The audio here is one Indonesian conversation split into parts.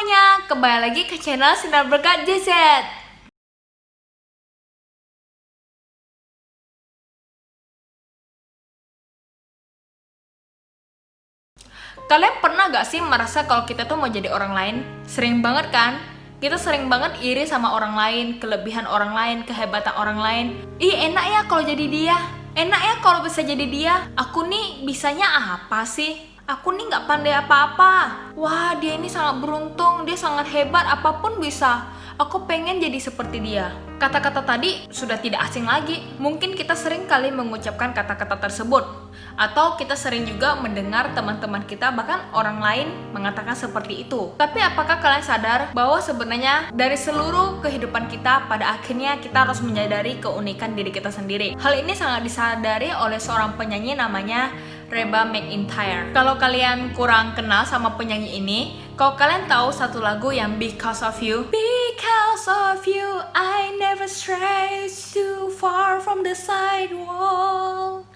semuanya, kembali lagi ke channel Sinar Berkat JZ. Kalian pernah gak sih merasa kalau kita tuh mau jadi orang lain? Sering banget kan? Kita sering banget iri sama orang lain, kelebihan orang lain, kehebatan orang lain. Ih, enak ya kalau jadi dia. Enak ya kalau bisa jadi dia. Aku nih bisanya apa sih? Aku nih gak pandai apa-apa. Wah, dia ini sangat beruntung, dia sangat hebat, apapun bisa. Aku pengen jadi seperti dia. Kata-kata tadi sudah tidak asing lagi. Mungkin kita sering kali mengucapkan kata-kata tersebut. Atau kita sering juga mendengar teman-teman kita, bahkan orang lain mengatakan seperti itu. Tapi apakah kalian sadar bahwa sebenarnya dari seluruh kehidupan kita, pada akhirnya kita harus menyadari keunikan diri kita sendiri. Hal ini sangat disadari oleh seorang penyanyi namanya Reba McEntire. Kalau kalian kurang kenal sama penyanyi ini, kalau kalian tahu satu lagu yang Because of You. Because of you, I never stray too far from the sidewalk.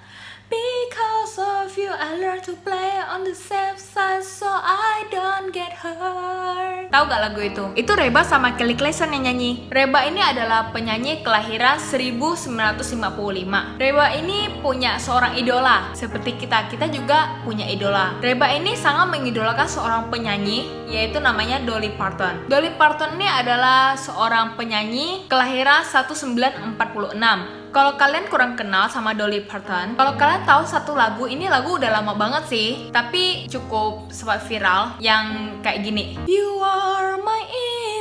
Because of you, I learn to play on the safe side so I don't get hurt. Tahu gak lagu itu? Itu Reba sama Kelly Clarkson yang nyanyi. Reba ini adalah penyanyi kelahiran 1955. Reba ini punya seorang idola. Seperti kita juga punya idola. Reba ini sangat mengidolakan seorang penyanyi, yaitu namanya Dolly Parton. Dolly Parton ini adalah seorang penyanyi kelahiran 1946. Kalau kalian kurang kenal sama Dolly Parton, kalau kalian tahu satu lagu, ini lagu udah lama banget sih, tapi cukup sempat viral, yang kayak gini. You are my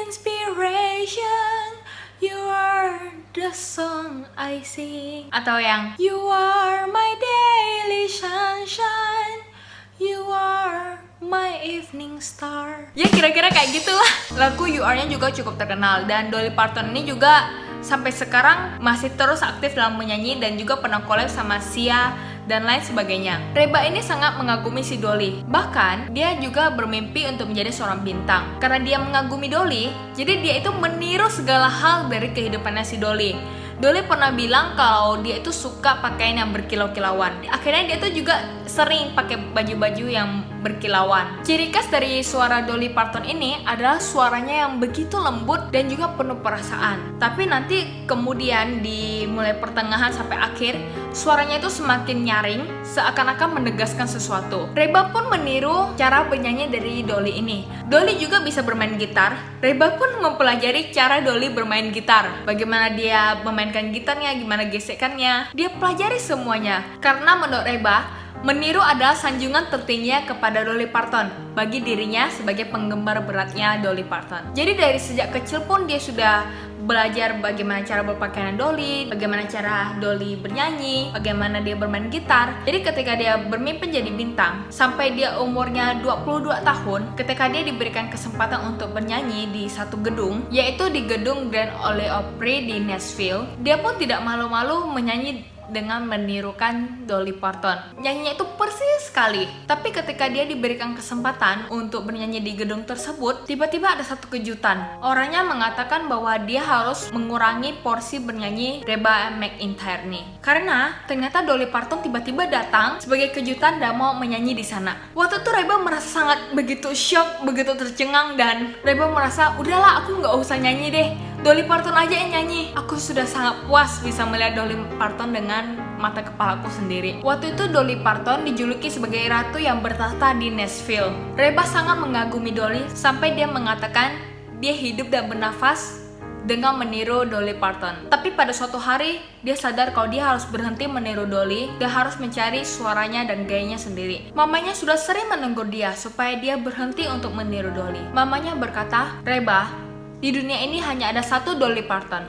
inspiration, you are the song I sing. Atau yang You are my daily sunshine, you are my evening star. Ya kira-kira kayak gitulah. Lagu You Are-nya juga cukup terkenal, dan Dolly Parton ini juga sampai sekarang masih terus aktif dalam menyanyi dan juga pernah collab sama Sia dan lain sebagainya. Reba ini sangat mengagumi si Dolly. Bahkan dia juga bermimpi untuk menjadi seorang bintang. Karena dia mengagumi Dolly, jadi dia itu meniru segala hal dari kehidupannya si Dolly. Dolly pernah bilang kalau dia itu suka pakaian yang berkilau-kilauan. Akhirnya dia tuh juga sering pakai baju-baju yang berkilauan. Ciri khas dari suara Dolly Parton ini adalah suaranya yang begitu lembut dan juga penuh perasaan. Tapi nanti kemudian di mulai pertengahan sampai akhir, suaranya itu semakin nyaring, seakan-akan menegaskan sesuatu. Reba pun meniru cara bernyanyi dari Dolly ini. Dolly juga bisa bermain gitar. Reba pun mempelajari cara Dolly bermain gitar. Bagaimana dia memainkan gitarnya, gimana gesekannya. Dia pelajari semuanya. Karena menurut Reba, meniru adalah sanjungan tertingginya kepada Dolly Parton bagi dirinya sebagai penggemar beratnya Dolly Parton. Jadi dari sejak kecil pun dia sudah belajar bagaimana cara berpakaian Dolly, bagaimana cara Dolly bernyanyi, bagaimana dia bermain gitar. Jadi ketika dia bermimpi jadi bintang, sampai dia umurnya 22 tahun, ketika dia diberikan kesempatan untuk bernyanyi di satu gedung, yaitu di gedung Grand Ole Opry di Nashville, dia pun tidak malu-malu menyanyi dengan menirukan Dolly Parton. Nyanyinya itu persis sekali. Tapi ketika dia diberikan kesempatan untuk bernyanyi di gedung tersebut, tiba-tiba ada satu kejutan. Orangnya mengatakan bahwa dia harus mengurangi porsi bernyanyi Reba McEntire nih. Karena ternyata Dolly Parton tiba-tiba datang sebagai kejutan dan mau menyanyi di sana. Waktu itu Reba merasa sangat begitu shock, begitu tercengang, dan Reba merasa udahlah, aku nggak usah nyanyi deh. Dolly Parton aja yang nyanyi. Aku sudah sangat puas bisa melihat Dolly Parton dengan mata kepalaku sendiri. Waktu itu Dolly Parton dijuluki sebagai ratu yang bertahta di Nashville. Reba sangat mengagumi Dolly sampai dia mengatakan dia hidup dan bernafas dengan meniru Dolly Parton. Tapi pada suatu hari dia sadar kalau dia harus berhenti meniru Dolly dan harus mencari suaranya dan gayanya sendiri. Mamanya sudah sering menegur dia supaya dia berhenti untuk meniru Dolly. Mamanya berkata, Reba, di dunia ini hanya ada satu Dolly Parton.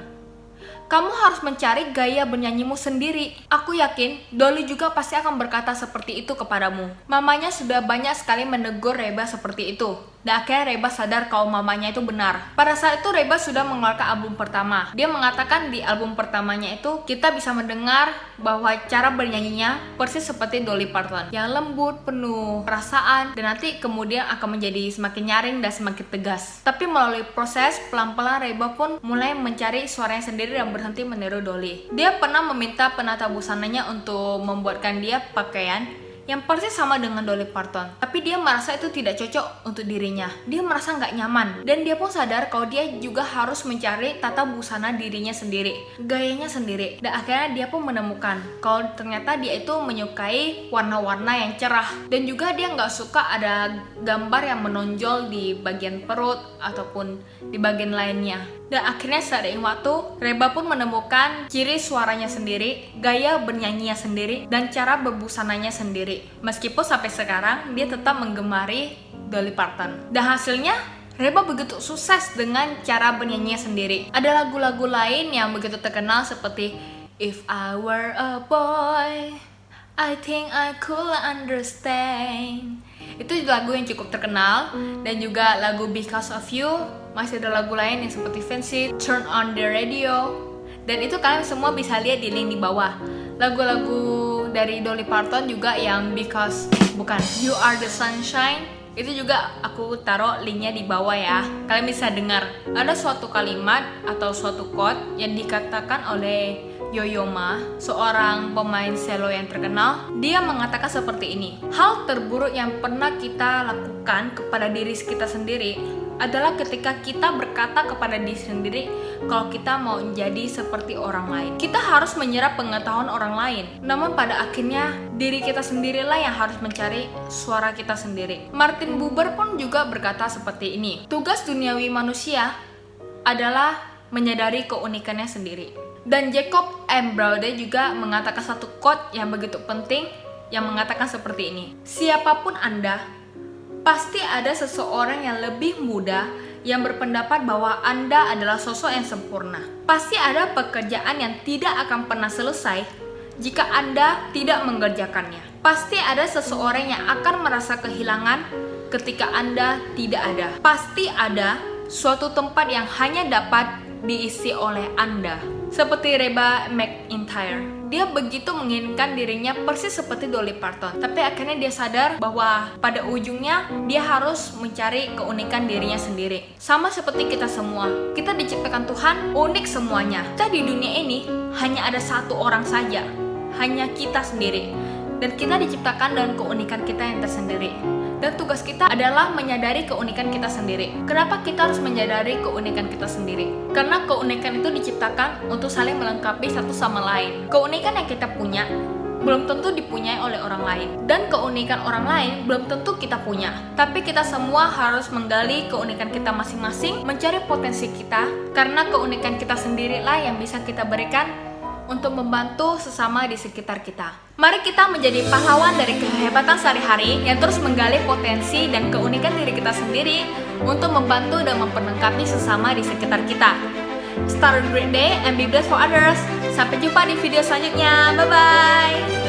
Kamu harus mencari gaya bernyanyimu sendiri. Aku yakin Dolly juga pasti akan berkata seperti itu kepadamu. Mamanya sudah banyak sekali menegur Reba seperti itu. Dan akhirnya Reba sadar kalau mamanya itu benar. Pada saat itu Reba sudah mengeluarkan album pertama. Dia mengatakan di album pertamanya itu kita bisa mendengar bahwa cara bernyanyinya persis seperti Dolly Parton, yang lembut, penuh perasaan, dan nanti kemudian akan menjadi semakin nyaring dan semakin tegas. Tapi melalui proses, pelan-pelan Reba pun mulai mencari suaranya sendiri dan berhenti meniru Dolly. Dia pernah meminta penata busananya untuk membuatkan dia pakaian yang persis sama dengan Dolly Parton. Tapi dia merasa itu tidak cocok untuk dirinya. Dia merasa nggak nyaman. Dan dia pun sadar kalau dia juga harus mencari tata busana dirinya sendiri, gayanya sendiri. Dan akhirnya dia pun menemukan kalau ternyata dia itu menyukai warna-warna yang cerah. Dan juga dia nggak suka ada gambar yang menonjol di bagian perut ataupun di bagian lainnya. Dan akhirnya seiring waktu, Reba pun menemukan ciri suaranya sendiri, gaya bernyanyinya sendiri, dan cara berbusananya sendiri. Meskipun sampai sekarang dia tetap menggemari Dolly Parton. Dan hasilnya, Reba begitu sukses dengan cara bernyanyinya sendiri. Ada lagu-lagu lain yang begitu terkenal seperti If I Were a Boy, I Think I Could Understand. Itu lagu yang cukup terkenal. Dan juga lagu Because of You. Masih ada lagu lain yang seperti Fancy, Turn on the Radio. Dan itu kalian semua bisa lihat di link di bawah. Lagu-lagu dari Dolly Parton juga yang You Are the Sunshine, itu juga aku taruh linknya di bawah ya. Kalian bisa dengar. Ada suatu kalimat atau suatu quote yang dikatakan oleh Yo-Yo Ma, seorang pemain cello yang terkenal. Dia mengatakan seperti ini: hal terburuk yang pernah kita lakukan kepada diri kita sendiri adalah ketika kita berkata kepada diri sendiri kalau kita mau jadi seperti orang lain. Kita harus menyerap pengetahuan orang lain, namun pada akhirnya diri kita sendirilah yang harus mencari suara kita sendiri. Martin Buber pun juga berkata seperti ini: tugas duniawi manusia adalah menyadari keunikannya sendiri. Dan Jacob M. Braude juga mengatakan satu quote yang begitu penting yang mengatakan seperti ini: siapapun Anda, pasti ada seseorang yang lebih muda yang berpendapat bahwa Anda adalah sosok yang sempurna. Pasti ada pekerjaan yang tidak akan pernah selesai jika Anda tidak mengerjakannya. Pasti ada seseorang yang akan merasa kehilangan ketika Anda tidak ada. Pasti ada suatu tempat yang hanya dapat diisi oleh Anda. Seperti Reba McEntire. Dia begitu menginginkan dirinya persis seperti Dolly Parton. Tapi akhirnya dia sadar bahwa pada ujungnya dia harus mencari keunikan dirinya sendiri. Sama seperti kita semua. Kita diciptakan Tuhan unik semuanya. Kita di dunia ini hanya ada satu orang saja. Hanya kita sendiri. Dan kita diciptakan dengan keunikan kita yang tersendiri. Dan tugas kita adalah menyadari keunikan kita sendiri. Kenapa kita harus menyadari keunikan kita sendiri? Karena keunikan itu diciptakan untuk saling melengkapi satu sama lain. Keunikan yang kita punya belum tentu dipunyai oleh orang lain. Dan keunikan orang lain belum tentu kita punya. Tapi kita semua harus menggali keunikan kita masing-masing, mencari potensi kita. Karena keunikan kita sendirilah yang bisa kita berikan untuk membantu sesama di sekitar kita. Mari kita menjadi pahlawan dari kehebatan sehari-hari yang terus menggali potensi dan keunikan diri kita sendiri untuk membantu dan memperlengkapi sesama di sekitar kita. Start a great day and be blessed for others. Sampai jumpa di video selanjutnya. Bye-bye.